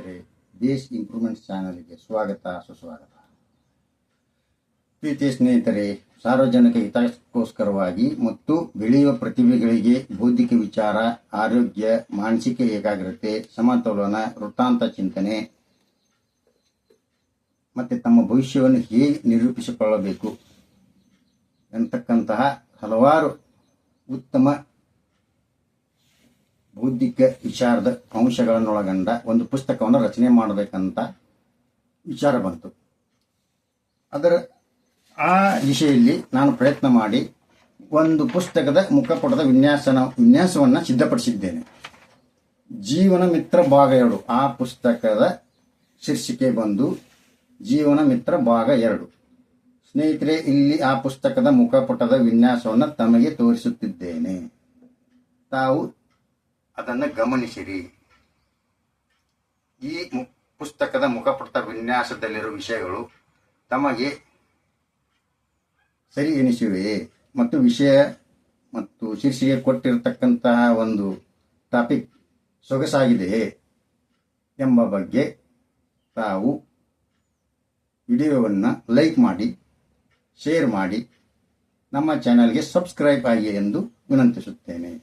ಸ್ನೇಹಿತರೆ, base improvements ಚಾನಲ್ಗೆ ಸ್ವಾಗತ ಸುಸ್ವಾಗತ. ಪ್ರೀತಿಯ ಸ್ನೇಹಿತರೆ, ಸಾರ್ವಜನಿಕ ಹಿತಕ್ಕೋಸ್ಕರವಾಗಿ ಮತ್ತು ಬೆಳೆಯುವ ಪ್ರತಿಭೆಗಳಿಗೆ ಬೌದ್ಧಿಕ ವಿಚಾರ, ಆರೋಗ್ಯ, ಮಾನಸಿಕ ಏಕಾಗ್ರತೆ, ಸಮತೋಲನ, ವೃತ್ತಾಂತ ಚಿಂತನೆ ಮತ್ತು ತಮ್ಮ ಭವಿಷ್ಯವನ್ನು ಹೇಗೆ ನಿರೂಪಿಸಿಕೊಳ್ಳಬೇಕು ಎಂತಕ್ಕಂತಹ ಹಲವಾರು ಉತ್ತಮ ಬೌದ್ಧಿಕ ವಿಚಾರದ ಅಂಶಗಳನ್ನೊಳಗೊಂಡ ಒಂದು ಪುಸ್ತಕವನ್ನು ರಚನೆ ಮಾಡಬೇಕಂತ ವಿಚಾರ ಬಂತು. ಆ ದಿಶೆಯಲ್ಲಿ ನಾನು ಪ್ರಯತ್ನ ಮಾಡಿ ಒಂದು ಪುಸ್ತಕದ ಮುಖಪುಟದ ವಿನ್ಯಾಸವನ್ನು ಸಿದ್ಧಪಡಿಸಿದ್ದೇನೆ. ಜೀವನ ಮಿತ್ರ ಭಾಗ 2. ಆ ಪುಸ್ತಕದ ಶೀರ್ಷಿಕೆ ಬಂದು ಜೀವನ ಮಿತ್ರ ಭಾಗ 2. ಸ್ನೇಹಿತರೆ, ಇಲ್ಲಿ ಆ ಪುಸ್ತಕದ ಮುಖಪುಟದ ವಿನ್ಯಾಸವನ್ನು ತಮಗೆ ತೋರಿಸುತ್ತಿದ್ದೇನೆ. ತಾವು ಅದನ್ನು ಗಮನಿಸಿರಿ. ಈ ಪುಸ್ತಕದ ಮುಖಪುಟ ವಿನ್ಯಾಸದಲ್ಲಿರುವ ವಿಷಯಗಳು ತಮಗೆ ಸರಿ ಎನಿಸಿವೆಯೇ ಮತ್ತು ವಿಷಯ ಮತ್ತು ಶೀರ್ಷಿಕೆ ಕೊಟ್ಟಿರತಕ್ಕಂತಹ ಒಂದು ಟಾಪಿಕ್ ಸೊಗಸಾಗಿದೆಯೇ ಎಂಬ ಬಗ್ಗೆ ತಾವು ವಿಡಿಯೋವನ್ನು ಲೈಕ್ ಮಾಡಿ, ಶೇರ್ ಮಾಡಿ, ನಮ್ಮ ಚಾನಲ್ಗೆ ಸಬ್ಸ್ಕ್ರೈಬ್ ಆಗಿ ಎಂದು ವಿನಂತಿಸುತ್ತೇನೆ.